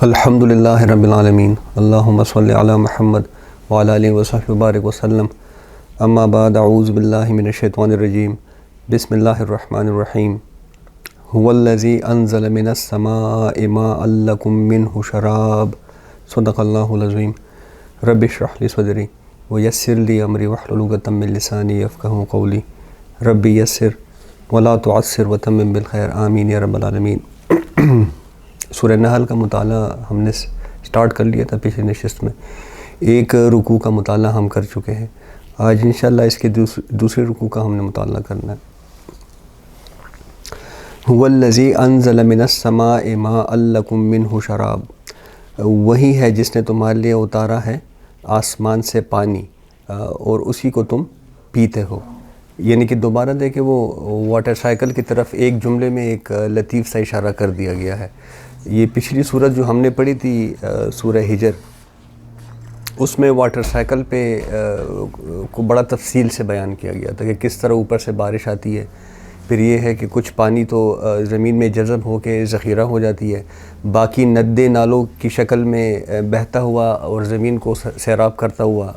الحمد للہ رب العالمین اللہم صلی علی محمد وعلی آلہ وصحبہ وبارک وسلم اما بعد اعوذ باللہ من الشیطان الرجیم بسم اللہ الرحمن الرحیم هو الذی انزل من السماء ماء لکم منہ شراب صدق اللہ العظیم رب اشرح لی صدری ویسر لی امری واحلل عقدۃ من لسانی یفقہوا قولی رب یسر ولا تعسر وتمم بالخیر آمین یا رب العالمین۔ سورہ نحل کا مطالعہ ہم نے سٹارٹ کر لیا تھا پچھلی نشست میں، ایک رکوع کا مطالعہ ہم کر چکے ہیں۔ آج انشاءاللہ اس کے دوسرے رکوع کا ہم نے مطالعہ کرنا ہے۔ هو الذی انزل من السماء ماء لکم منہ شراب، وہی ہے جس نے تمہارے لیے اتارا ہے آسمان سے پانی اور اسی کو تم پیتے ہو۔ یعنی کہ دوبارہ دیکھیں وہ واٹر سائیکل کی طرف ایک جملے میں ایک لطیف سا اشارہ کر دیا گیا ہے۔ یہ پچھلی صورت جو ہم نے پڑھی تھی سورہ ہجر، اس میں واٹر سائیکل پہ کو بڑا تفصیل سے بیان کیا گیا تھا کہ کس طرح اوپر سے بارش آتی ہے، پھر یہ ہے کہ کچھ پانی تو زمین میں جذب ہو کے ذخیرہ ہو جاتی ہے، باقی ندے نالوں کی شکل میں بہتا ہوا اور زمین کو سیراب کرتا ہوا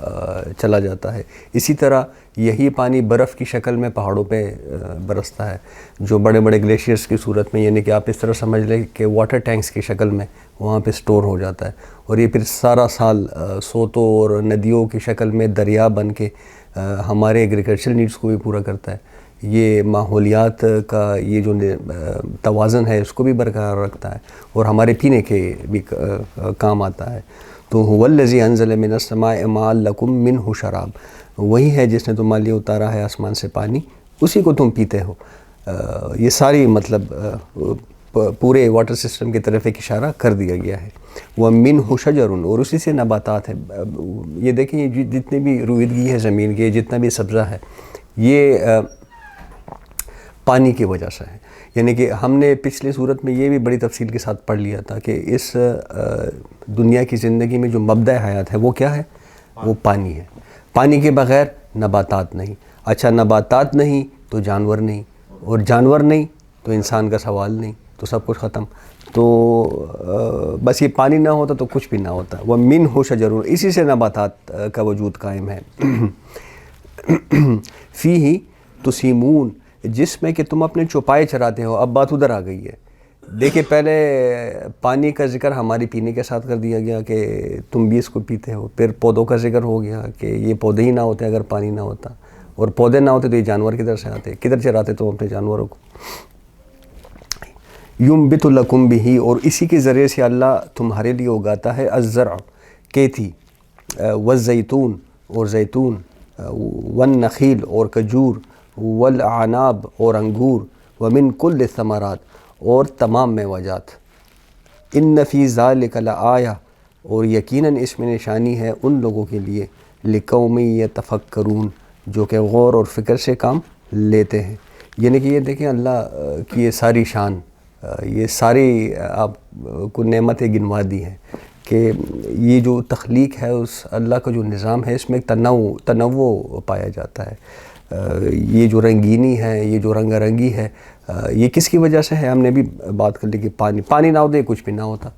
چلا جاتا ہے۔ اسی طرح یہی پانی برف کی شکل میں پہاڑوں پہ برستا ہے، جو بڑے بڑے گلیشیئرز کی صورت میں، یعنی کہ آپ اس طرح سمجھ لیں کہ واٹر ٹینکس کی شکل میں وہاں پہ سٹور ہو جاتا ہے، اور یہ پھر سارا سال سوتوں اور ندیوں کی شکل میں دریا بن کے ہمارے ایگریکلچر نیڈز کو بھی پورا کرتا ہے۔ یہ ماحولیات کا یہ جو توازن ہے اس کو بھی برقرار رکھتا ہے اور ہمارے پینے کے بھی کام آتا ہے۔ تو هو الذی انزل من السماء ماء لکم منہ شراب، وہی ہے جس نے تمہارے لیے اتارا ہے آسمان سے پانی، اسی کو تم پیتے ہو۔ یہ ساری مطلب پورے واٹر سسٹم کی طرف ایک اشارہ کر دیا گیا ہے۔ وَمِنْهُ شَجَرٌ، اور اسی سے نباتات ہیں۔ یہ دیکھیں یہ جتنی بھی رویدگی ہے زمین کی، جتنا بھی سبزہ ہے، یہ پانی کی وجہ سے ہے۔ یعنی کہ ہم نے پچھلی صورت میں یہ بھی بڑی تفصیل کے ساتھ پڑھ لیا تھا کہ اس دنیا کی زندگی میں جو مبدأ حیات ہے وہ کیا ہے؟ وہ پانی ہے۔ پانی کے بغیر نباتات نہیں، اچھا نباتات نہیں تو جانور نہیں، اور جانور نہیں تو انسان کا سوال نہیں، تو سب کچھ ختم۔ تو بس یہ پانی نہ ہوتا تو کچھ بھی نہ ہوتا۔ وَمِنْهُ شَجَرٌ، اسی سے نباتات کا وجود قائم ہے۔ فِيهِ تُسِيمُونَ، جس میں کہ تم اپنے چوپائے چراتے ہو۔ اب بات ادھر آ گئی ہے۔ دیکھیں پہلے پانی کا ذکر ہماری پینے کے ساتھ کر دیا گیا کہ تم بھی اس کو پیتے ہو، پھر پودوں کا ذکر ہو گیا کہ یہ پودے ہی نہ ہوتے اگر پانی نہ ہوتا، اور پودے نہ ہوتے تو یہ جانور کدھر سے آتے، کدھر چراتے تم اپنے جانوروں کو۔ یُنبِتُ لَکُم بِہِ، اور اسی کے ذریعے سے اللہ تمہارے لیے اگاتا ہے الزرع، کھیتی، والزیتون، اور زیتون، والنخیل، اور کھجور، والاعناب، اور انگور، ومن کل الثمرات، اور تمام میوہ جات۔ ان فی ذلک لآیہ، اور یقیناً اس میں نشانی ہے ان لوگوں کے لیے، لقوم یتفکرون، جو کہ غور اور فکر سے کام لیتے ہیں۔ یعنی کہ یہ دیکھیں اللہ کی یہ ساری شان، یہ ساری آپ کو نعمتیں گنوا دی ہیں کہ یہ جو تخلیق ہے اس اللہ کا جو نظام ہے اس میں ایک تنوع پایا جاتا ہے۔ یہ جو رنگینی ہے، یہ جو رنگا رنگی ہے، یہ کس کی وجہ سے ہے؟ ہم نے بھی بات کر لی کہ پانی نہ ہوتا کچھ بھی نہ ہوتا۔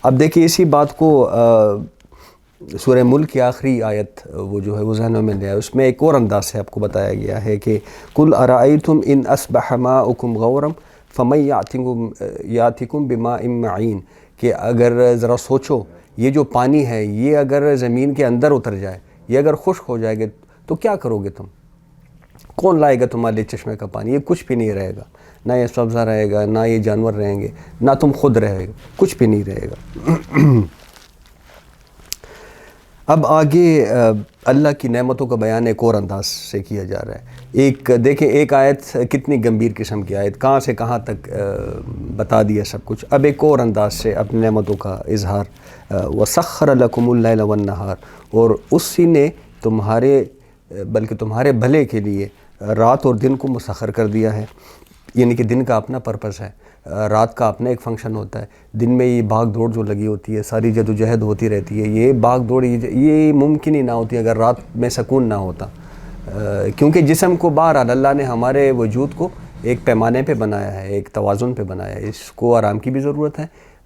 اب دیکھیے اسی بات کو سورہ ملک کی آخری آیت وہ جو ہے وہ ذہنوں میں لیا ہے، اس میں ایک اور انداز سے آپ کو بتایا گیا ہے کہ قُلْ أَرَأَيْتُمْ إِنْ أَصْبَحَ مَاؤُكُمْ غَوْرًا فَمَن يَأْتِكُم بِمَاءٍ مَّعِينٍ، کہ اگر ذرا سوچو یہ جو پانی ہے یہ اگر زمین کے اندر اتر جائے، یہ اگر خشک ہو جائے گا تو کیا کرو گے تم؟ کون لائے گا تمہارے لیے چشمے کا پانی؟ یہ کچھ بھی نہیں رہے گا، نہ یہ سبزہ رہے گا، نہ یہ جانور رہیں گے، نہ تم خود رہے گا، کچھ بھی نہیں رہے گا۔ اب آگے اللہ کی نعمتوں کا بیان ایک اور انداز سے کیا جا رہا ہے۔ ایک دیکھیں ایک آیت کتنی گمبھیر قسم کی آیت، کہاں سے کہاں تک بتا دیا سب کچھ۔ اب ایک اور انداز سے اپنی نعمتوں کا اظہار، وَسَخَّرَ لَكُمُ اللَّيْلَ وَالنَّهَارَ، اور اسی نے تمہارے بھلے کے لیے رات اور دن کو مسخر کر دیا ہے۔ یعنی کہ دن کا اپنا پرپس ہے، رات کا اپنا ایک فنکشن ہوتا ہے۔ دن میں یہ بھاگ دوڑ جو لگی ہوتی ہے، ساری جد و جہد ہوتی رہتی ہے، یہ بھاگ دوڑ یہ ممکن ہی نہ ہوتی اگر رات میں سکون نہ ہوتا، کیونکہ جسم کو بہرحال اللہ نے ہمارے وجود کو ایک پیمانے پہ بنایا ہے، ایک توازن پہ بنایا ہے، اس کو آرام کی بھی ضرورت ہے،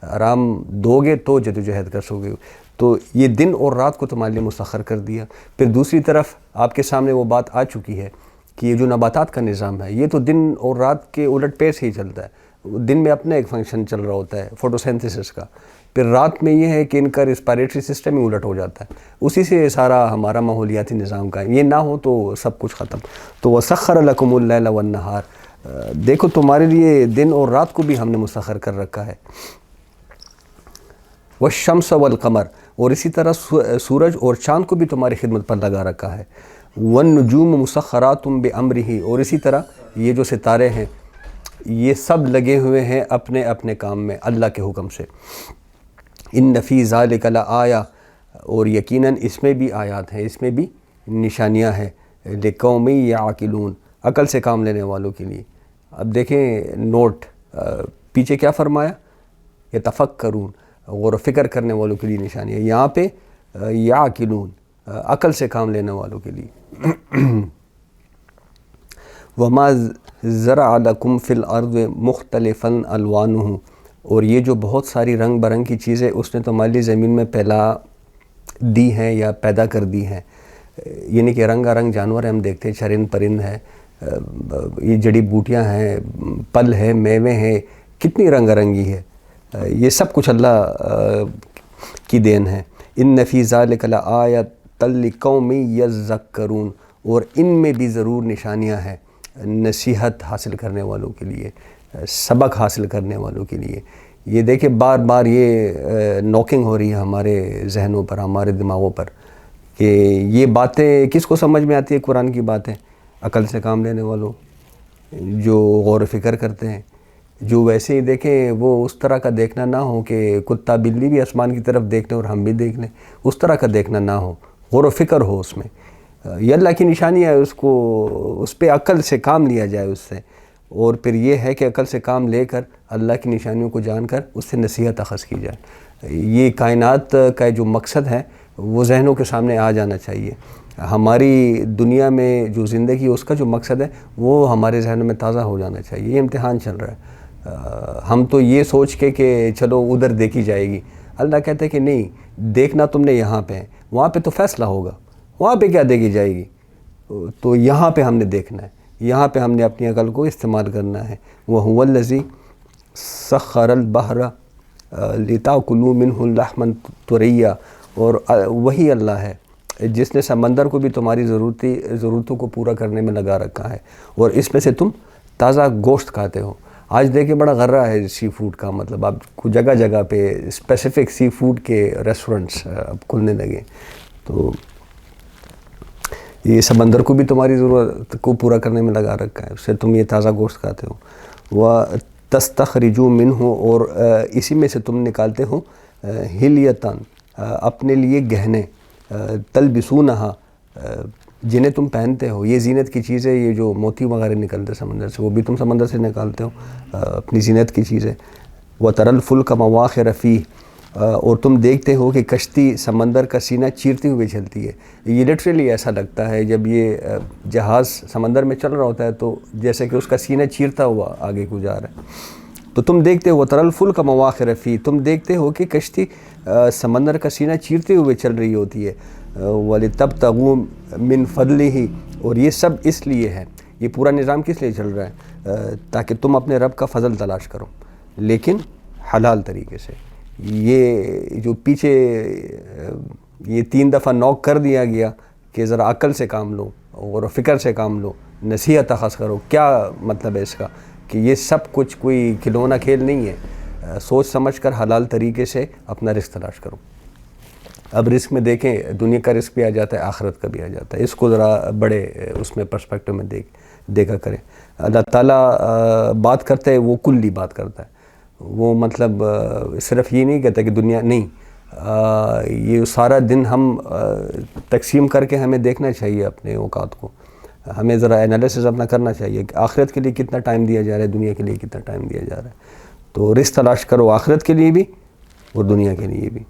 آرام دو گے تو جدوجہد کر سکو گے. تو یہ دن اور رات کو تمہارے لیے مسخر کر دیا. پھر دوسری طرف آپ کے سامنے وہ بات آ چکی ہے کہ یہ جو نباتات کا نظام ہے یہ تو دن اور رات کے الٹ پیش ہی چلتا ہے. دن میں اپنا ایک فنکشن چل رہا ہوتا ہے فوٹوسینتھسس کا, پھر رات میں یہ ہے کہ ان کا ریسپائریٹری سسٹم ہی الٹ ہو جاتا ہے. اسی سے سارا ہمارا ماحولیاتی نظام کا ہے. یہ نہ ہو تو سب کچھ ختم. تو وَسَخَّرَ لَكُمُ اللَّيْلَ وَالنَّهَارَ, دیکھو تمہارے لیے دن اور رات کو بھی ہم نے مسخر کر رکھا ہے. وَالشَّمْسَ وَالْقَمَرَ, اور اسی طرح سورج اور چاند کو بھی تمہاری خدمت پر لگا رکھا ہے. وَالنُّجُومُ مُسَخَّرَاتٌ بِأَمْرِهِ, اور اسی طرح یہ جو ستارے ہیں یہ سب لگے ہوئے ہیں اپنے اپنے کام میں اللہ کے حکم سے. ان فی ذالک لآیہ, اور یقیناً اس میں بھی آیات ہیں, اس میں بھی نشانیاں ہیں. لقوم یعقلون, عقل سے کام لینے والوں کے لیے. اب دیکھیں نوٹ, پیچھے کیا فرمایا, یتفکرون, غور و فکر کرنے والوں کے لیے نشانی ہے. یہاں پہ یعقلون, عقل سے کام لینے والوں کے لیے. وما زرع لکم فی الارض مختلفا الوانہ, اور یہ جو بہت ساری رنگ برنگ کی چیزیں اس نے تمہارے لیے زمین میں پھیلا دی ہیں یا پیدا کر دی ہیں. یعنی کہ رنگا رنگ جانور ہیں, ہم دیکھتے ہیں چرند پرند ہے, یہ جڑی بوٹیاں ہیں, پھل ہے, میوے ہیں, کتنی رنگ رنگی ہے. یہ سب کچھ اللہ کی دین ہے. ان فی ذالک لآیۃ لقوم یذکرون, اور ان میں بھی ضرور نشانیاں ہیں نصیحت حاصل کرنے والوں کے لیے, سبق حاصل کرنے والوں کے لیے. یہ دیکھیں بار بار یہ نوکنگ ہو رہی ہے ہمارے ذہنوں پر, ہمارے دماغوں پر, کہ یہ باتیں کس کو سمجھ میں آتی ہے قرآن کی باتیں؟ عقل سے کام لینے والوں, جو غور و فکر کرتے ہیں. جو ویسے ہی دیکھیں وہ اس طرح کا دیکھنا نہ ہو کہ کتا بلی بھی آسمان کی طرف دیکھ لیں اور ہم بھی دیکھ لیں, اس طرح کا دیکھنا نہ ہو, غور و فکر ہو اس میں. یہ اللہ کی نشانی ہے, اس پہ عقل سے کام لیا جائے اس سے. اور پھر یہ ہے کہ عقل سے کام لے کر اللہ کی نشانیوں کو جان کر اس سے نصیحت اخذ کی جائے. یہ کائنات کا جو مقصد ہے وہ ذہنوں کے سامنے آ جانا چاہیے. ہماری دنیا میں جو زندگی اس کا جو مقصد ہے وہ ہمارے ذہنوں میں تازہ ہو جانا چاہیے. یہ امتحان چل رہا ہے. ہم تو یہ سوچ کے کہ چلو ادھر دیکھی جائے گی, اللہ کہتے ہیں کہ نہیں, دیکھنا تم نے یہاں پہ ہے, وہاں پہ تو فیصلہ ہوگا, وہاں پہ کیا دیکھی جائے گی. تو یہاں پہ ہم نے دیکھنا ہے, یہاں پہ ہم نے اپنی عقل کو استعمال کرنا ہے. وَهُوَ الَّذِي سَخَّرَ الْبَحْرَ لِتَأْكُلُوا مِنْهُ لَحْمًا طَرِيًّا, اور وہی اللہ ہے جس نے سمندر کو بھی تمہاری ضرورتوں کو پورا کرنے میں لگا رکھا ہے, اور اس میں سے تم تازہ گوشت کھاتے ہو. آج دیکھیں بڑا غرہ ہے سی فوڈ کا, مطلب آپ کو جگہ جگہ پہ اسپیسیفک سی فوڈ کے ریسٹورنٹس اب کھلنے لگے. تو یہ سمندر کو بھی تمہاری ضرورت کو پورا کرنے میں لگا رکھا ہے, اس سے تم یہ تازہ گوشت کھاتے ہو. وَتَسْتَخْرِجُوا مِنْهُ, اور اسی میں سے تم نکالتے ہو حِلْيَةً, اپنے لیے گہنے, تَلْبِسُونَهَا, جنہیں تم پہنتے ہو. یہ زینت کی چیزیں, یہ جو موتی وغیرہ نکلتے سمندر سے وہ بھی تم سمندر سے نکالتے ہو, اپنی زینت کی چیزیں. وَتَرَى الْفُلْكَ مَوَاخِرَ فِيهِ, اور تم دیکھتے ہو کہ کشتی سمندر کا سینہ چیرتی ہوئی چلتی ہے. یہ لٹرلی ایسا لگتا ہے جب یہ جہاز سمندر میں چل رہا ہوتا ہے تو جیسے کہ اس کا سینہ چیرتا ہوا آگے کو جا رہا ہے. تو تم دیکھتے ہو وَتَرَى الْفُلْكَ مَوَاخِرَ فِيهِ, تم دیکھتے ہو کہ کشتی سمندر کا سینہ چیرتے ہوئے چل رہی ہوتی ہے. وَلِتَبْتَغُوا مِنْ فَضْلِهِ, اور یہ سب اس لیے ہے, یہ پورا نظام کس لیے چل رہا ہے, تاکہ تم اپنے رب کا فضل تلاش کرو, لیکن حلال طریقے سے. یہ جو پیچھے یہ 3 دفعہ نوک کر دیا گیا کہ ذرا عقل سے کام لو, غور و فکر سے کام لو, نصیحت اخذ کرو, کیا مطلب ہے اس کا, کہ یہ سب کچھ کوئی کھلونا کھیل نہیں ہے. سوچ سمجھ کر حلال طریقے سے اپنا رزق تلاش کرو. اب رزق میں دیکھیں دنیا کا رزق بھی آ جاتا ہے, آخرت کا بھی آ جاتا ہے. اس کو ذرا بڑے اس میں پرسپیکٹو میں دیکھا کریں. اللہ تعالیٰ بات کرتا ہے وہ کلی بات کرتا ہے, وہ مطلب صرف یہ نہیں کہتا کہ دنیا نہیں, یہ سارا دن ہم تقسیم کر کے ہمیں دیکھنا چاہیے اپنے اوقات کو. ہمیں ذرا انالیسس اپنا کرنا چاہیے کہ آخرت کے لیے کتنا ٹائم دیا جا رہا ہے, دنیا کے لیے کتنا ٹائم دیا جا رہا ہے. تو رزق تلاش کرو آخرت کے لیے بھی اور دنیا کے لیے بھی.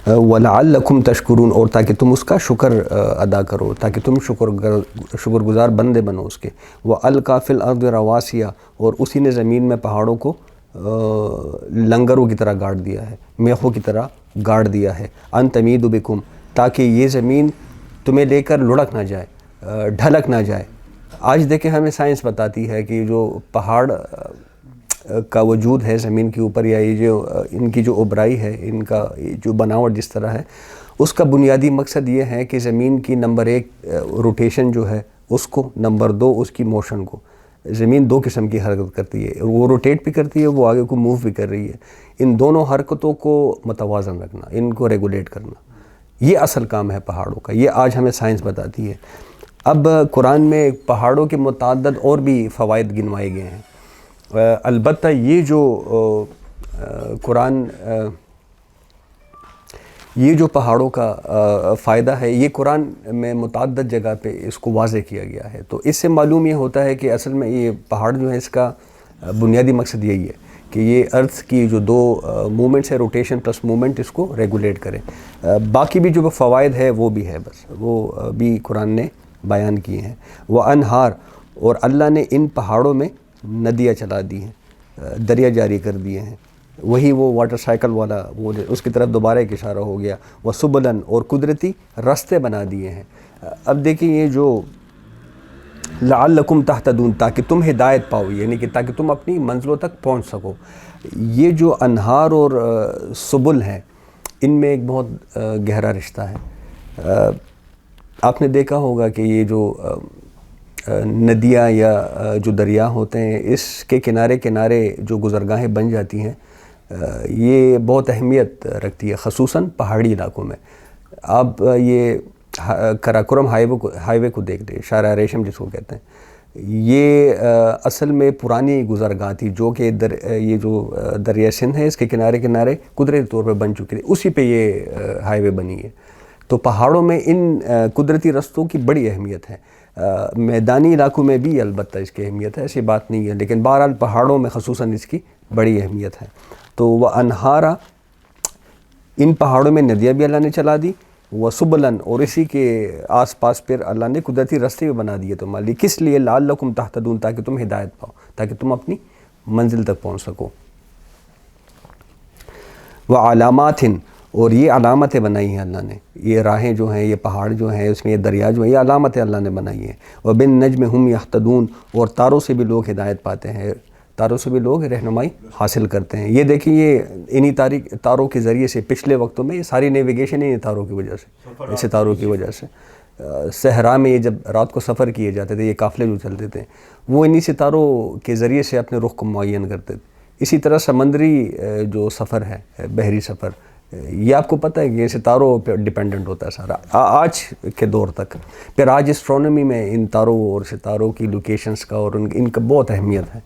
وَلَعَلَّكُمْ تَشْكُرُونَ، اور تاکہ تم اس کا شکر ادا کرو، تاکہ تم شکر گزار بندے بنو اس کے۔ وَأَلْقَى فِي الْأَرْضِ رَوَاسِيَ، اور اسی نے زمین میں پہاڑوں کو لنگروں کی طرح گاڑ دیا ہے، میخوں کی طرح گاڑ دیا ہے، ان تمید بکم، تاکہ یہ زمین تمہیں لے کر لڑک نہ جائے، ڈھلک نہ جائے۔ آج دیکھیں ہمیں سائنس بتاتی ہے کہ جو پہاڑ کا وجود ہے زمین کے اوپر، یا یہ جو ان کی جو ابرائی ہے، ان کا جو بناوٹ جس طرح ہے، اس کا بنیادی مقصد یہ ہے کہ زمین کی نمبر 1 روٹیشن جو ہے اس کو، نمبر 2 اس کی موشن کو۔ زمین 2 قسم کی حرکت کرتی ہے، وہ روٹیٹ بھی کرتی ہے، وہ آگے کو موو بھی کر رہی ہے۔ ان دونوں حرکتوں کو متوازن رکھنا، ان کو ریگولیٹ کرنا، یہ اصل کام ہے پہاڑوں کا، یہ آج ہمیں سائنس بتاتی ہے۔ اب قرآن میں پہاڑوں کے متعدد اور بھی فوائد گنوائے گئے ہیں۔ البتہ یہ جو قرآن یہ جو پہاڑوں کا فائدہ ہے، یہ قرآن میں متعدد جگہ پہ اس کو واضح کیا گیا ہے۔ تو اس سے معلوم یہ ہوتا ہے کہ اصل میں یہ پہاڑ جو ہے، اس کا بنیادی مقصد یہی ہے کہ یہ ارتھ کی جو 2 مومنٹس ہے، روٹیشن پلس مومنٹ، اس کو ریگولیٹ کریں۔ باقی بھی جو فوائد ہے وہ بھی ہے، بس وہ بھی قرآن نے بیان کیے ہیں۔ وَأَنْہَار، اور اللہ نے ان پہاڑوں میں ندیاں چلا دی ہیں، دریا جاری کر دیے ہیں، وہی وہ واٹر سائیکل والا، وہ اس کی طرف دوبارہ ایک اشارہ ہو گیا۔ وَسُبُلًا، اور قدرتی راستے بنا دیے ہیں۔ اب دیکھیں یہ جو لَعَلَّكُمْ تَهْتَدُونَ، تاکہ تم ہدایت پاؤ، یعنی کہ تاکہ تم اپنی منزلوں تک پہنچ سکو۔ یہ جو انہار اور سبل ہیں، ان میں ایک بہت گہرا رشتہ ہے۔ آپ نے دیکھا ہوگا کہ یہ جو ندیاں یا جو دریا ہوتے ہیں، اس کے کنارے کنارے جو گزرگاہیں بن جاتی ہیں، یہ بہت اہمیت رکھتی ہے، خصوصاً پہاڑی علاقوں میں۔ آپ یہ قراقرم ہائی وے کو دیکھ لیں، شارع ریشم جس کو کہتے ہیں، یہ اصل میں پرانی گزرگاہ تھی، جو کہ یہ جو دریا سندھ ہے، اس کے کنارے کنارے قدرتی طور پہ بن چکی تھی، اسی پہ یہ ہائی وے بنی ہے۔ تو پہاڑوں میں ان قدرتی رستوں کی بڑی اہمیت ہے۔ میدانی علاقوں میں بھی البتہ اس کی اہمیت ہے، ایسی بات نہیں ہے، لیکن بہرحال پہاڑوں میں خصوصاً اس کی بڑی اہمیت ہے۔ تو وَأَنْہَارًا، ان پہاڑوں میں ندیاں بھی اللہ نے چلا دی، وَسُبُلًا، اور اسی کے آس پاس پھر اللہ نے قدرتی راستے بھی بنا دیے تمہارے لیے۔ کس لیے؟ لَعَلَّكُمْ تَهْتَدُونَ، تاکہ تم ہدایت پاؤ، تاکہ تم اپنی منزل تک پہنچ سکو۔ وَعَلَامَاتٍ، اور یہ علامتیں بنائی ہیں اللہ نے، یہ راہیں جو ہیں، یہ پہاڑ جو ہیں، اس میں یہ دریا جو ہیں، یہ علامتیں اللہ نے بنائی ہیں۔ وَبِالنَّجْمِ هُمْ يَهْتَدُونَ، اور تاروں سے بھی لوگ ہدایت پاتے ہیں، تاروں سے بھی لوگ رہنمائی حاصل کرتے ہیں۔ یہ دیکھیں، یہ انہی تاروں کے ذریعے سے پچھلے وقتوں میں یہ ساری نیویگیشن انہی تاروں کی وجہ سے، ستاروں کی وجہ سے۔ صحرا میں یہ جب رات کو سفر کیے جاتے تھے، یہ قافلے جو چلتے تھے، وہ انہی ستاروں کے ذریعے سے اپنے رخ کو معین کرتے تھے۔ اسی طرح سمندری جو سفر ہے، بحری سفر، یہ آپ کو پتہ ہے کہ یہ ستاروں پہ ڈیپینڈنٹ ہوتا ہے سارا، آج کے دور تک۔ پھر آج اسٹرونومی میں ان تاروں اور ستاروں کی لوکیشنز کا اور ان کا بہت اہمیت ہے۔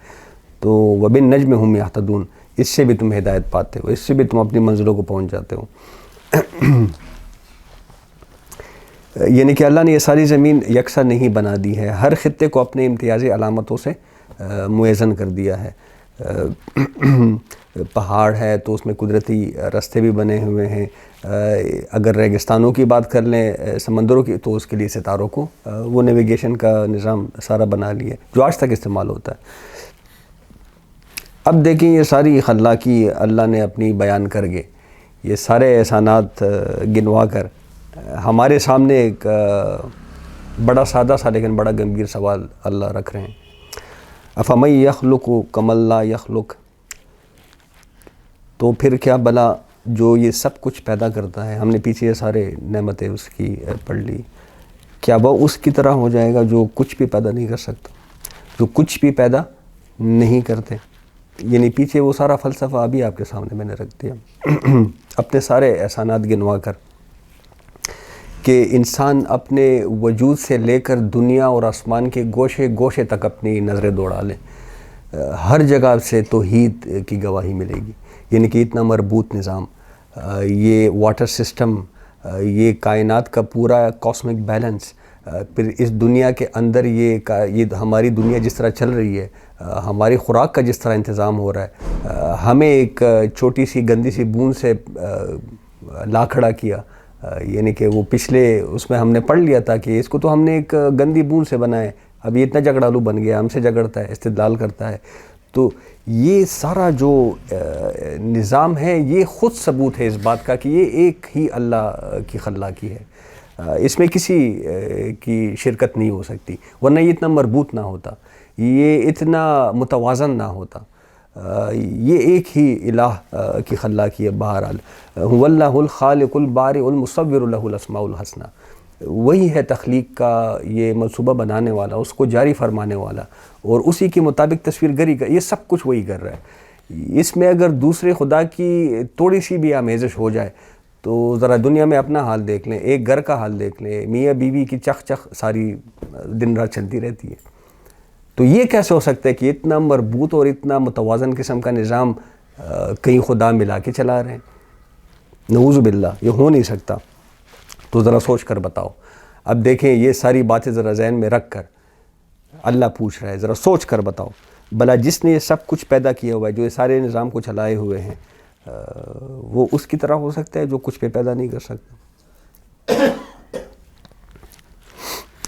تو وَبِالنَّجْمِ هُمْ يَهْتَدُونَ، اس سے بھی تم ہدایت پاتے ہو، اس سے بھی تم اپنی منزلوں کو پہنچ جاتے ہو۔ یعنی کہ اللہ نے یہ ساری زمین یکساں نہیں بنا دی ہے، ہر خطے کو اپنے امتیازی علامتوں سے موزن کر دیا ہے۔ پہاڑ ہے تو اس میں قدرتی راستے بھی بنے ہوئے ہیں، اگر ریگستانوں کی بات کر لیں، سمندروں کی، تو اس کے لیے ستاروں کو وہ نیویگیشن کا نظام سارا بنا لیا جو آج تک استعمال ہوتا ہے۔ اب دیکھیں یہ ساری خلاقی اللہ نے اپنی بیان کر کے، یہ سارے احسانات گنوا کر ہمارے سامنے ایک بڑا سادہ سا لیکن بڑا گمبھیر سوال اللہ رکھ رہے ہیں۔ افمن یخلق کمن لا یخلق، تو پھر کیا بلا جو یہ سب کچھ پیدا کرتا ہے، ہم نے پیچھے یہ سارے نعمتیں اس کی پڑھ لی، کیا وہ اس کی طرح ہو جائے گا جو کچھ بھی پیدا نہیں کر سکتا، جو کچھ بھی پیدا نہیں کرتے؟ یعنی پیچھے وہ سارا فلسفہ ابھی آپ کے سامنے میں نے رکھ دیا، اپنے سارے احسانات گنوا کر، کہ انسان اپنے وجود سے لے کر دنیا اور آسمان کے گوشے گوشے تک اپنی نظریں دوڑا لیں، ہر جگہ سے توحید کی گواہی ملے گی۔ یعنی کہ اتنا مربوط نظام، یہ واٹر سسٹم، یہ کائنات کا پورا کاسمک بیلنس، پھر اس دنیا کے اندر یہ ہماری دنیا جس طرح چل رہی ہے، ہماری خوراک کا جس طرح انتظام ہو رہا ہے، ہمیں ایک چھوٹی سی گندی سی بوند سے لا کھڑا کیا، یعنی کہ وہ پچھلے اس میں ہم نے پڑھ لیا تھا کہ اس کو تو ہم نے ایک گندی بوند سے بنایا، اب یہ اتنا جھگڑالو بن گیا، ہم سے جھگڑتا ہے، استدلال کرتا ہے. تو یہ سارا جو نظام ہے یہ خود ثبوت ہے اس بات کا کہ یہ ایک ہی اللہ کی خلاقی ہے، اس میں کسی کی شرکت نہیں ہو سکتی، ورنہ یہ اتنا مربوط نہ ہوتا، یہ اتنا متوازن نہ ہوتا. یہ ایک ہی الہ کی خلاقی ہے. بہرحال هو اللہ الخالق البارئ المصور له الاسماء الحسنى، وہی ہے تخلیق کا یہ منصوبہ بنانے والا، اس کو جاری فرمانے والا، اور اسی کے مطابق تصویر گری کا، یہ سب کچھ وہی کر رہا ہے. اس میں اگر دوسرے خدا کی تھوڑی سی بھی آمیزش ہو جائے تو ذرا دنیا میں اپنا حال دیکھ لیں، ایک گھر کا حال دیکھ لیں، میاں بیوی کی چخ چخ ساری دن رات چلتی رہتی ہے. تو یہ کیسے ہو سکتا ہے کہ اتنا مربوط اور اتنا متوازن قسم کا نظام کئی خدا ملا کے چلا رہے ہیں؟ نعوذ باللہ، یہ ہو نہیں سکتا. تو ذرا سوچ کر بتاؤ. اب دیکھیں یہ ساری باتیں ذرا ذہن میں رکھ کر اللہ پوچھ رہا ہے، ذرا سوچ کر بتاؤ بھلا جس نے یہ سب کچھ پیدا کیا ہوا ہے، جو یہ سارے نظام کو چلائے ہوئے ہیں، وہ اس کی طرح ہو سکتا ہے جو کچھ پہ پیدا نہیں کر سکتا؟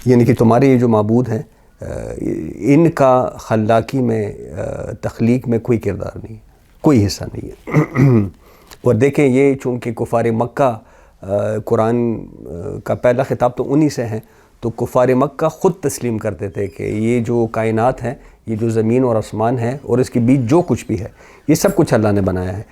یعنی کہ تمہارے یہ جو معبود ہیں ان کا خلاقی میں، تخلیق میں کوئی کردار نہیں ہے، کوئی حصہ نہیں ہے. اور دیکھیں یہ چونکہ کفار مکہ، قرآن کا پہلا خطاب تو انہی سے ہیں، تو کفار مکہ خود تسلیم کرتے تھے کہ یہ جو کائنات ہے، یہ جو زمین اور آسمان ہے اور اس کے بیچ جو کچھ بھی ہے، یہ سب کچھ اللہ نے بنایا ہے.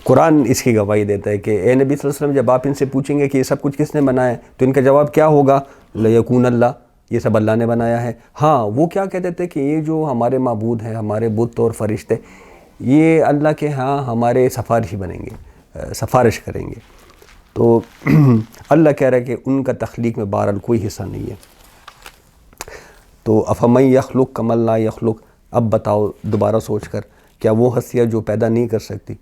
قرآن اس کی گواہی دیتا ہے کہ اے نبی صلی اللہ علیہ وسلم جب آپ ان سے پوچھیں گے کہ یہ سب کچھ کس نے بنایا ہے تو ان کا جواب کیا ہوگا؟ لیکون اللہ، یہ سب اللہ نے بنایا ہے. ہاں وہ کیا کہتے تھے کہ یہ جو ہمارے معبود ہیں، ہمارے بت اور فرشتے، یہ اللہ کے ہاں ہمارے سفارشی بنیں گے، سفارش کریں گے. تو اللہ کہہ رہا ہے کہ ان کا تخلیق میں بہرحال کوئی حصہ نہیں ہے. تو افمن یخلق کمن لا یخلق، اب بتاؤ دوبارہ سوچ کر، کیا وہ ہستیاں جو پیدا نہیں کر سکتی،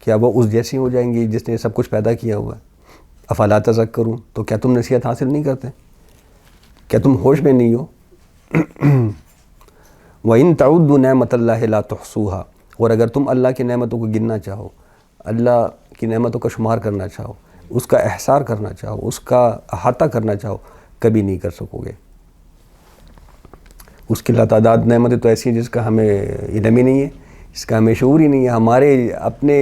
کیا وہ اس جیسی ہو جائیں گی جس نے سب کچھ پیدا کیا ہوا ہے؟ افلا تذکرون، تو کیا تم نصیحت حاصل نہیں کرتے؟ کیا تم ہوش میں نہیں ہو؟ وَإِن تَعُدُّوا نِعْمَةَ اللَّهِ لَا تُحْصُوهَا، اور اگر تم اللہ کی نعمتوں کو گننا چاہو، اللہ کی نعمتوں کا شمار کرنا چاہو، اس کا احصار کرنا چاہو، اس کا احاطہ کرنا چاہو، کبھی نہیں کر سکو گے. اس کی لاتعداد نعمتیں تو ایسی ہیں جس کا ہمیں علم ہی نہیں ہے، اس کا ہمیں شعور ہی نہیں ہے. ہمارے اپنے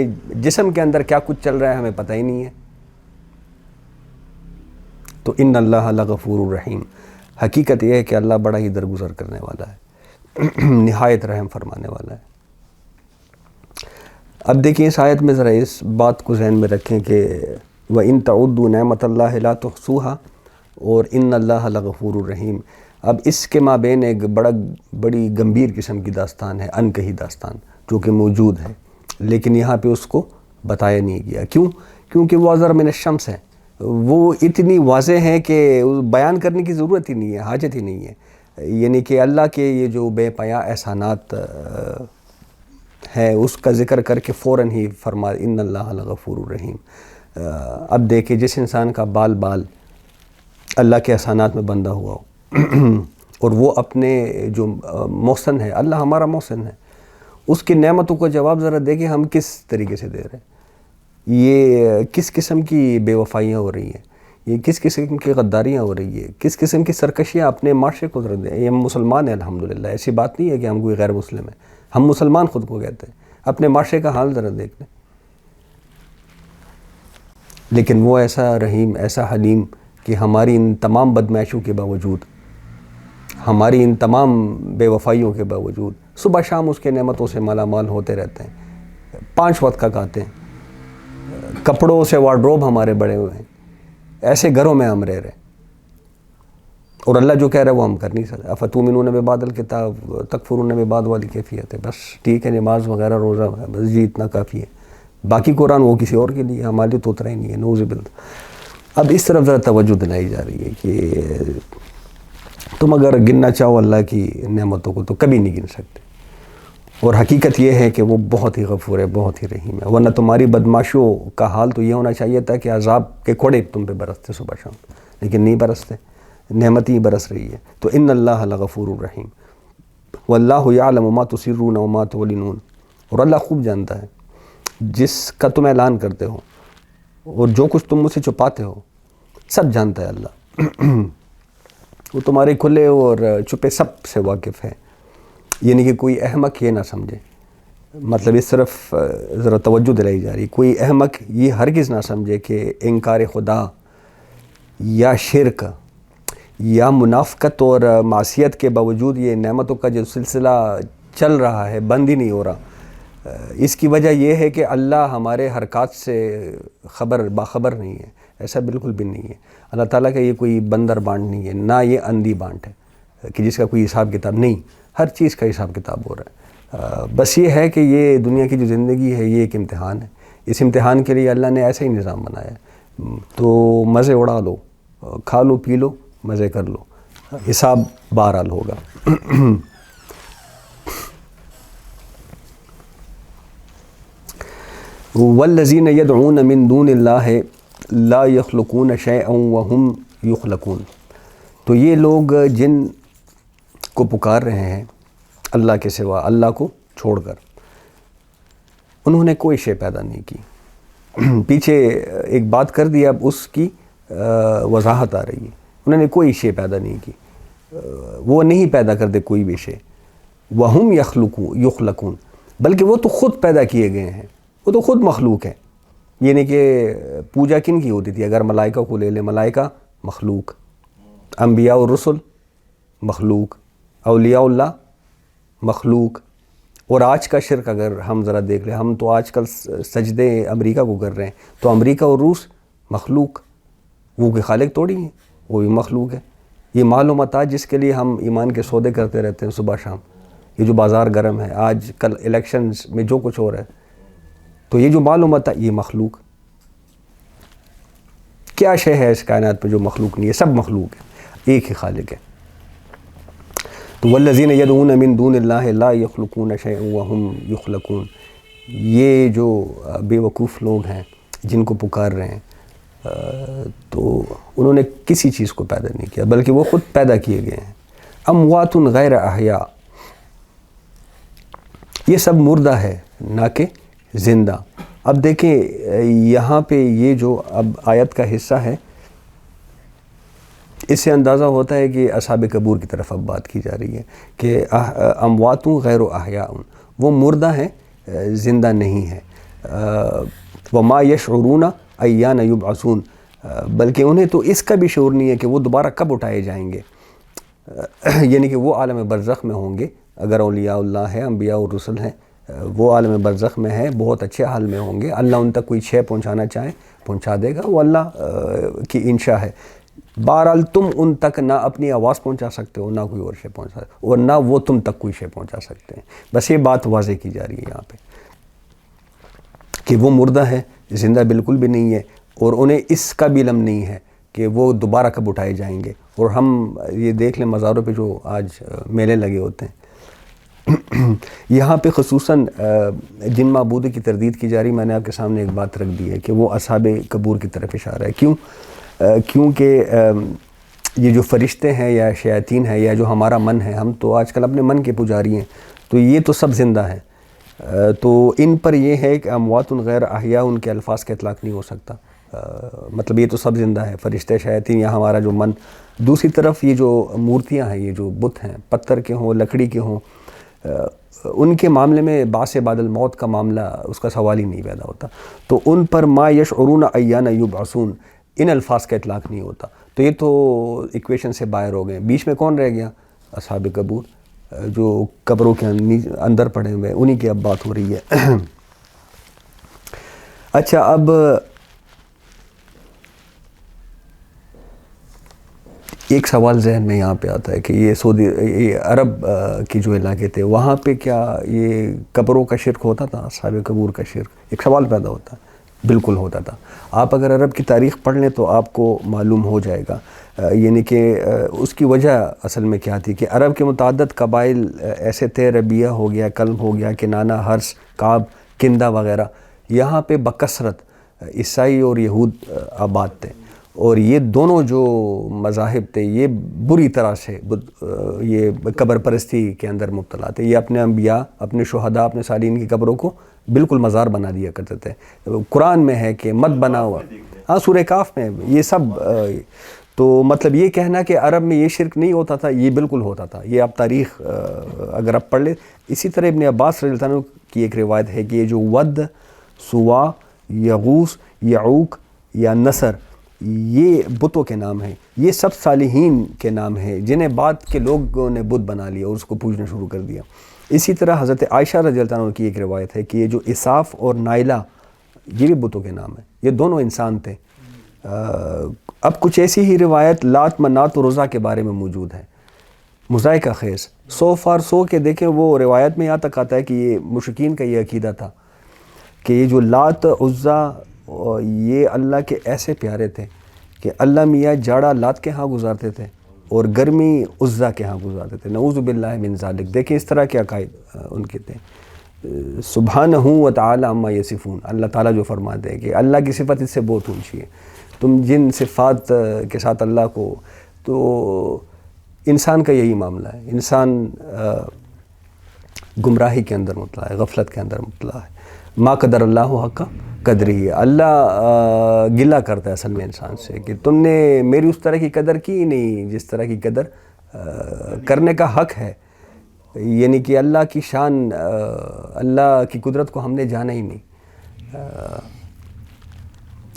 جسم کے اندر کیا کچھ چل رہا ہے ہمیں پتہ ہی نہیں ہے. تو ان اللہ لغفور الرحیم، حقیقت یہ ہے کہ اللہ بڑا ہی درگزر کرنے والا ہے، نہایت رحم فرمانے والا ہے. اب دیکھیں اس آیت میں ذرا اس بات کو ذہن میں رکھیں کہ وَإِن تَعُدُّوا نِعْمَةَ اللَّهِ لَا تُحْصُوهَا اور ان اللہ لغفور الرحیم. اب اس کے مابین ایک بڑی گمبھیر قسم کی داستان ہے، انکہی داستان جو کہ موجود ہے، لیکن یہاں پہ اس کو بتایا نہیں گیا. کیوں؟ کیونکہ وہ اظہر من الشمس ہے، وہ اتنی واضح ہے کہ بیان کرنے کی ضرورت ہی نہیں ہے، حاجت ہی نہیں ہے. یعنی کہ اللہ کے یہ جو بے پایا احسانات ہے اس کا ذکر کر کے فوراً ہی فرما ان اللہ لغفور الرحیم. اب دیکھیں جس انسان کا بال اللہ کے احسانات میں بندہ ہوا ہو اور وہ اپنے جو محسن ہے، اللہ ہمارا محسن ہے، اس کی نعمتوں کا جواب ذرا دیکھیں ہم کس طریقے سے دے رہے ہیں. یہ کس قسم کی بے وفائیاں ہو رہی ہیں، یہ کس قسم کی غداریاں ہو رہی ہیں، کس قسم کی سرکشیاں اپنے معاشرے کو ذرا دیں. یہ ہم مسلمان ہیں الحمدللہ، ایسی بات نہیں ہے کہ ہم کوئی غیر مسلم ہیں، ہم مسلمان خود کو کہتے ہیں. اپنے معاشرے کا حال ذرا دیکھ لیں. لیکن وہ ایسا رحیم، ایسا حلیم کہ ہماری ان تمام بدمعاشیوں کے باوجود، ہماری ان تمام بے وفائیوں کے باوجود صبح شام اس کے نعمتوں سے مالا مال ہوتے رہتے ہیں. 5 وقت کا کھاتے ہیں، کپڑوں سے وارڈروب ہمارے بڑے ہوئے ہیں، ایسے گھروں میں ہم رہ رہے ہیں، اور اللہ جو کہہ رہا ہے وہ ہم کر نہیں سکتے. افتؤمنون ببعض الکتاب تکفرون ببعض والی کیفیت ہے. بس ٹھیک ہے، نماز وغیرہ روزہ بس جی اتنا کافی ہے، باقی قرآن وہ کسی اور کے لیے، ہمارے لیے تو اترا ہی نہیں ہے. نعوذ باللہ. اب اس طرف ذرا توجہ دلائی جا رہی ہے کہ تم اگر گننا چاہو اللہ کی نعمتوں کو تو کبھی نہیں گن سکتے، اور حقیقت یہ ہے کہ وہ بہت ہی غفور ہے، بہت ہی رحیم ہے. ورنہ تمہاری بدمعاشیوں کا حال تو یہ ہونا چاہیے تھا کہ عذاب کے کوڑے تم پہ برستے صبح شام، لیکن نہیں برستے، نعمت ہی برس رہی ہے. تو ان اللہ لغفور الرحیم واللہ یعلم ما تسرون وما تعلنون، اور اللہ خوب جانتا ہے جس کا تم اعلان کرتے ہو اور جو کچھ تم مجھ سے چھپاتے ہو سب جانتا ہے اللہ. وہ تمہارے کھلے اور چھپے سب سے واقف ہے. یعنی کہ کوئی احمق یہ نہ سمجھے, مطلب اس طرف ذرا توجہ دلائی جا رہی, کوئی احمق یہ ہرگز نہ سمجھے کہ انکار خدا یا شرک یا منافقت اور معصیت کے باوجود یہ نعمتوں کا جو سلسلہ چل رہا ہے بند ہی نہیں ہو رہا. اس کی وجہ یہ ہے کہ اللہ ہمارے حرکات سے باخبر نہیں ہے. ایسا بالکل بھی نہیں ہے. اللہ تعالیٰ کا یہ کوئی بندر بانٹ نہیں ہے, نہ یہ اندھی بانٹ ہے کہ جس کا کوئی حساب کتاب نہیں. ہر چیز کا حساب کتاب ہو رہا ہے. بس یہ ہے کہ یہ دنیا کی جو زندگی ہے یہ ایک امتحان ہے. اس امتحان کے لیے اللہ نے ایسا ہی نظام بنایا ہے. تو مزے اڑا لو, کھا لو, پی لو, مزے کر لو, حساب بہرحال ہوگا. والذین یدعون من دون اللہ لا یخلقون شیئا وہم یخلقون. تو یہ لوگ جن کو پکار رہے ہیں اللہ کے سوا, اللہ کو چھوڑ کر, انہوں نے کوئی شے پیدا نہیں کی. پیچھے ایک بات کر دی, اب اس کی وضاحت آ رہی ہے. انہوں نے کوئی شے پیدا نہیں کی, وہ نہیں پیدا کرتے کوئی بھی شے. وہم یخلقون, بلکہ وہ تو خود پیدا کیے گئے ہیں, وہ تو خود مخلوق ہیں. یعنی کہ پوجا کن کی ہوتی تھی؟ اگر ملائکہ کو لے لیں, ملائکہ مخلوق, انبیاء اور رسل مخلوق, اولیاء اللہ مخلوق. اور آج کا شرک اگر ہم ذرا دیکھ لیں, ہم تو آج کل سجدے امریکہ کو کر رہے ہیں, تو امریکہ اور روس مخلوق, وہ کوئی خالق توڑی ہیں, وہ بھی مخلوق ہے. یہ مال و متاع جس کے لیے ہم ایمان کے سودے کرتے رہتے ہیں صبح شام, یہ جو بازار گرم ہے, آج کل الیکشنز میں جو کچھ ہو رہا ہے, تو یہ جو مال و متاع یہ مخلوق. کیا شے ہے اس کائنات پہ جو مخلوق نہیں ہے؟ سب مخلوق ہے, ایک ہی خالق ہے. تو والذین یدعون من دون اللہ لا یخلقون شیئا وہم یخلقون. یہ جو بے وقوف لوگ ہیں جن کو پکار رہے ہیں, تو انہوں نے کسی چیز کو پیدا نہیں کیا, بلکہ وہ خود پیدا کیے گئے ہیں. اموات غیر احیاء, یہ سب مردہ ہے نہ کہ زندہ. اب دیکھیں یہاں پہ یہ جو اب آیت کا حصہ ہے, اس سے اندازہ ہوتا ہے کہ اصحاب قبور کی طرف اب بات کی جا رہی ہے کہ اموات غیر احیاء, وہ مردہ ہیں, زندہ نہیں ہے. وما یشعرون ایان یبعثون, بلکہ انہیں تو اس کا بھی شعور نہیں ہے کہ وہ دوبارہ کب اٹھائے جائیں گے. یعنی کہ وہ عالم برزخ میں ہوں گے. اگر اولیاء اللہ ہے, انبیاء اور رسل ہیں, وہ عالم برزخ میں ہے, بہت اچھے حال میں ہوں گے. اللہ ان تک کوئی شے پہنچانا چاہے پہنچا دے گا, وہ اللہ کی انشاء ہے. بہرحال تم ان تک نہ اپنی آواز پہنچا سکتے ہو, نہ کوئی اور شے پہنچا سکتے, اور نہ وہ تم تک کوئی شے پہنچا سکتے ہیں. بس یہ بات واضح کی جا رہی ہے یہاں پہ کہ وہ مردہ ہے, زندہ بالکل بھی نہیں ہے, اور انہیں اس کا بھی علم نہیں ہے کہ وہ دوبارہ کب اٹھائے جائیں گے. اور ہم یہ دیکھ لیں مزاروں پہ جو آج میلے لگے ہوتے ہیں, یہاں پہ خصوصاً جن معبودوں کی تردید کی جا رہی, میں نے آپ کے سامنے ایک بات رکھ دی ہے کہ وہ اصحاب قبور کی طرف اشارہ ہے. کیوں؟ کیونکہ یہ جو فرشتے ہیں یا شیاطین ہیں یا جو ہمارا من ہے, ہم تو آج کل اپنے من کے پجاری ہیں, تو یہ تو سب زندہ ہیں. تو ان پر یہ ہے کہ اموات غیر احیاء, ان کے الفاظ کا اطلاق نہیں ہو سکتا. مطلب یہ تو سب زندہ ہے, فرشتے, شیاطین یا ہمارا جو من. دوسری طرف یہ جو مورتیاں ہیں, یہ جو بت ہیں, پتھر کے ہوں, لکڑی کے ہوں, ان کے معاملے میں بعث بعد الموت کا معاملہ, اس کا سوال ہی نہیں پیدا ہوتا. تو ان پر ما یشعرون ایان یبعثون, ان الفاظ کا اطلاق نہیں ہوتا. تو یہ تو ایکویشن سے باہر ہو گئے. بیچ میں کون رہ گیا؟ اصحاب قبور, جو قبروں کے اندر پڑے ہوئے, انہی کی اب بات ہو رہی ہے. اچھا, اب ایک سوال ذہن میں یہاں پہ آتا ہے کہ یہ عرب کی جو علاقے تھے, وہاں پہ کیا یہ قبروں کا شرک ہوتا تھا؟ اصحاب قبور کا شرک, ایک سوال پیدا ہوتا ہے. بالکل ہوتا تھا. آپ اگر عرب کی تاریخ پڑھ لیں تو آپ کو معلوم ہو جائے گا. یعنی کہ اس کی وجہ اصل میں کیا تھی کہ عرب کے متعدد قبائل ایسے تھے, ربیہ ہو گیا, کلب ہو گیا, کنانہ, حرس, کعب, کندہ وغیرہ, یہاں پہ بکثرت عیسائی اور یہود آباد تھے. اور یہ دونوں جو مذاہب تھے یہ بری طرح سے یہ قبر پرستی کے اندر مبتلا تھے. یہ اپنے انبیاء, اپنے شہداء, اپنے صالحین کی قبروں کو بالکل مزار بنا دیا کرتے تھے. قرآن میں ہے کہ مت بنا ہوا. ہاں سورہ کاف میں یہ سب. تو مطلب یہ کہنا کہ عرب میں یہ شرک نہیں ہوتا تھا، یہ بالکل ہوتا تھا. یہ آپ تاریخ اگر آپ پڑھ لیں. اسی طرح ابن عباس رضی اللہ عنہ کی ایک روایت ہے کہ یہ جو ود، سوا، یغوث، یعوق یا نصر، یہ بتوں کے نام ہیں. یہ سب صالحین کے نام ہیں جنہیں بعد کے لوگوں نے بت بنا لیا اور اس کو پوجنا شروع کر دیا. اسی طرح حضرت عائشہ رضی اللہ عنہ کی ایک روایت ہے کہ یہ جو اساف اور نائلہ، یہ بھی بتوں کے نام ہیں. یہ دونوں انسان تھے. اب کچھ ایسی ہی روایت لات، منات اور عزیٰ کے بارے میں موجود ہے، مذائقہ خیز. 100 کے دیکھیں وہ روایت میں یہاں تک آتا ہے کہ یہ مشرکین کا یہ عقیدہ تھا کہ یہ جو لات، عزیٰ، یہ اللہ کے ایسے پیارے تھے کہ اللہ میاں جاڑا لات کے ہاں گزارتے تھے اور گرمی عزیٰ کے ہاں گزارتے تھے. نعوذ باللہ من ذالک. دیکھیں اس طرح کے عقائد ان کے تھے. سبحانہ و تعالی عما یصفون. اللہ تعالیٰ جو فرماتے ہیں کہ اللہ کی صفت اس سے بہت اونچی ہے. تم جن صفات کے ساتھ اللہ کو، تو انسان کا یہی معاملہ ہے. انسان گمراہی کے اندر مبتلا ہے، غفلت کے اندر مبتلا ہے. ما قدر اللہ حق قدری. اللہ گلہ کرتا ہے اصل میں انسان سے کہ تم نے میری اس طرح کی قدر کی نہیں جس طرح کی قدر کرنے کا حق ہے. یعنی کہ اللہ کی شان، اللہ کی قدرت کو ہم نے جانا ہی نہیں.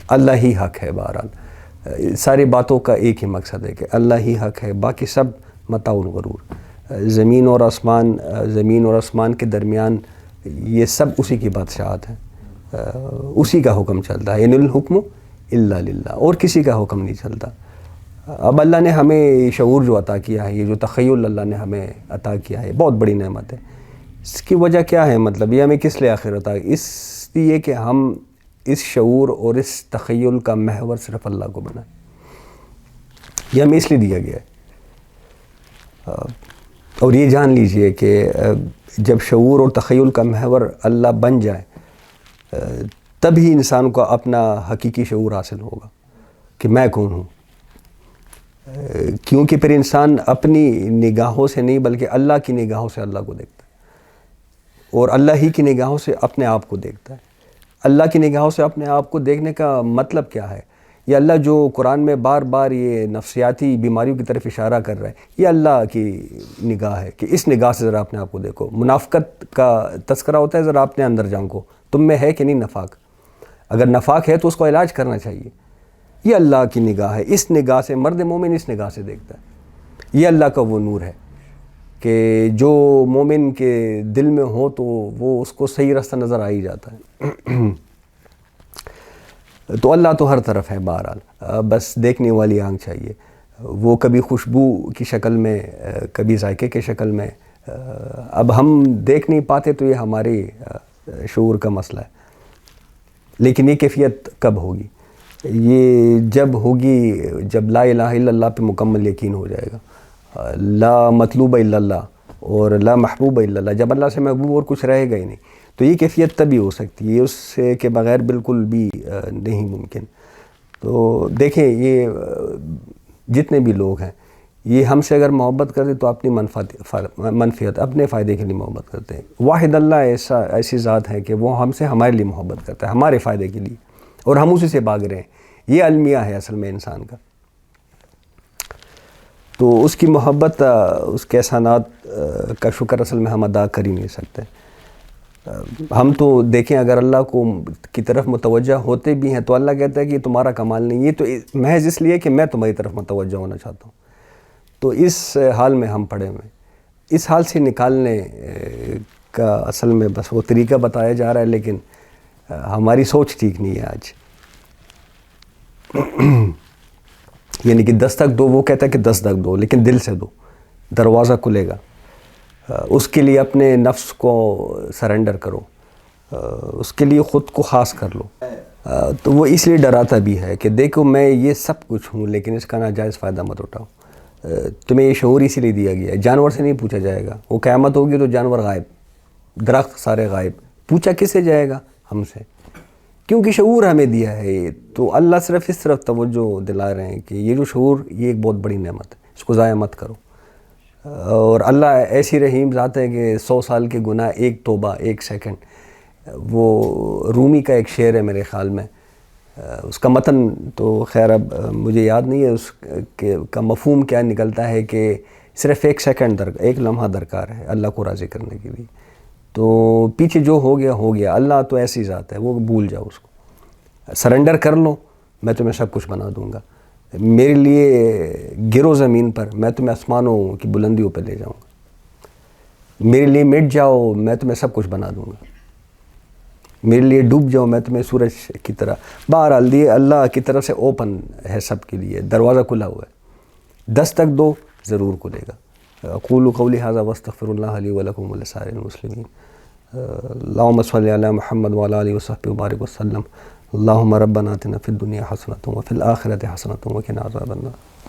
اللہ ہی حق ہے. بہرحال ساری باتوں کا ایک ہی مقصد ہے کہ اللہ ہی حق ہے، باقی سب متاع الغرور. زمین اور آسمان کے درمیان یہ سب اسی کی بادشاہت ہے، اسی کا حکم چلتا ہے. ان الحکم الا للہ. اور کسی کا حکم نہیں چلتا. اب اللہ نے ہمیں شعور جو عطا کیا ہے، یہ جو تخیل اللہ نے ہمیں عطا کیا ہے، بہت بڑی نعمت ہے. اس کی وجہ کیا ہے؟ مطلب یہ ہمیں کس لیے آخر عطا؟ اس لیے کہ ہم اس شعور اور اس تخیل کا محور صرف اللہ کو بنائیں. یہ ہمیں اس لیے دیا گیا ہے. اور یہ جان لیجئے کہ جب شعور اور تخیل کا محور اللہ بن جائے تبھی انسان کو اپنا حقیقی شعور حاصل ہوگا کہ میں کون ہوں. کیونکہ پھر انسان اپنی نگاہوں سے نہیں بلکہ اللہ کی نگاہوں سے اللہ کو دیکھتا ہے، اور اللہ ہی کی نگاہوں سے اپنے آپ کو دیکھتا ہے. اللہ کی نگاہوں سے اپنے آپ کو دیکھنے کا مطلب کیا ہے؟ یہ اللہ جو قرآن میں بار بار یہ نفسیاتی بیماریوں کی طرف اشارہ کر رہا ہے، یہ اللہ کی نگاہ ہے کہ اس نگاہ سے ذرا اپنے آپ کو دیکھو. منافقت کا تذکرہ ہوتا ہے، ذرا اپنے اندر جھانکو، تم میں ہے کہ نہیں نفاق. اگر نفاق ہے تو اس کو علاج کرنا چاہیے. یہ اللہ کی نگاہ ہے. اس نگاہ سے مرد مومن اس نگاہ سے دیکھتا ہے. یہ اللہ کا وہ نور ہے کہ جو مومن کے دل میں ہو تو وہ اس کو صحیح راستہ نظر آ ہی جاتا ہے. تو اللہ تو ہر طرف ہے. بہرحال بس دیکھنے والی آنکھ چاہیے. وہ کبھی خوشبو کی شکل میں، کبھی ذائقے کے شکل میں. اب ہم دیکھ نہیں پاتے تو یہ ہماری شعور کا مسئلہ ہے. لیکن یہ کیفیت کب ہوگی؟ یہ جب ہوگی جب لا الہ الا اللہ پہ مکمل یقین ہو جائے گا. لا مطلوب الا اللہ اور لا محبوب الا اللہ. جب اللہ سے محبوب اور کچھ رہے گا ہی نہیں تو یہ کیفیت تبھی ہو سکتی ہے. اس سے کے بغیر بالکل بھی نہیں ممکن. تو دیکھیں یہ جتنے بھی لوگ ہیں یہ ہم سے اگر محبت کرتے تو اپنی منفعت، اپنے فائدے کے لیے محبت کرتے ہیں. واحد اللہ ایسی ذات ہے کہ وہ ہم سے ہمارے لیے محبت کرتا ہے، ہمارے فائدے کے لیے، اور ہم اسی سے بھاگ رہے ہیں. یہ المیہ ہے اصل میں انسان کا. تو اس کی محبت، اس کے احسانات کا شکر اصل میں ہم ادا کر ہی نہیں سکتے. ہم تو دیکھیں اگر اللہ کی طرف متوجہ ہوتے بھی ہیں تو اللہ کہتا ہے کہ یہ تمہارا کمال نہیں، یہ تو محض اس لیے کہ میں تمہاری طرف متوجہ ہونا چاہتا ہوں. تو اس حال میں ہم پڑے ہوئے. اس حال سے نکالنے کا اصل میں بس وہ طریقہ بتایا جا رہا ہے، لیکن ہماری سوچ ٹھیک نہیں ہے آج. یعنی کہ دستک دو، وہ کہتا ہے کہ دستک دو لیکن دل سے دو، دروازہ کھلے گا. اس کے لیے اپنے نفس کو سرنڈر کرو، اس کے لیے خود کو خاص کر لو. تو وہ اس لیے ڈراتا بھی ہے کہ دیکھو میں یہ سب کچھ ہوں لیکن اس کا ناجائز فائدہ مت اٹھاؤ. تمہیں یہ شعور اسی لیے دیا گیا ہے. جانور سے نہیں پوچھا جائے گا. وہ قیامت ہوگی تو جانور غائب، درخت سارے غائب. پوچھا کس سے جائے گا؟ ہم سے، کیونکہ شعور ہمیں دیا ہے. تو اللہ صرف اس طرف توجہ دلا رہے ہیں کہ یہ جو شعور یہ ایک بہت بڑی نعمت ہے، اس کو ضائع مت کرو. اور اللہ ایسی رحیم ذات ہے کہ 100 سال کے گناہ، ایک توبہ، ایک سیکنڈ وہ رومی کا ایک شعر ہے میرے خیال میں، اس کا متن تو خیر اب مجھے یاد نہیں ہے، اس کا مفہوم کیا نکلتا ہے کہ صرف ایک سیکنڈ ایک لمحہ درکار ہے اللہ کو راضی کرنے کے لیے. تو پیچھے جو ہو گیا ہو گیا، اللہ تو ایسی ذات ہے وہ بھول جاؤ اس کو، سرنڈر کر لو، میں تمہیں سب کچھ بنا دوں گا. میرے لیے گرو زمین پر، میں تمہیں آسمانوں کی بلندیوں پہ لے جاؤں گا. میرے لیے مٹ جاؤ، میں تمہیں سب کچھ بنا دوں گا. میرے لیے ڈوب جاؤ، میں تمہیں سورج کی طرح. بہرحال یہ اللہ کی طرف سے اوپن ہے، سب کے لیے دروازہ کھلا ہوا ہے، دستک دو ضرور کھلے گا. اقول قولی ھذا واستغفر اللہ لی ولکم ولسائر المسلمین. اللہم صلی علی محمد وعلی آلہ وصحبہ وبارک وسلم. اللہم ربنا آتنا فی الدنیا حسنۃ وفی الآخرۃ حسنۃ وقنا عذاب النار.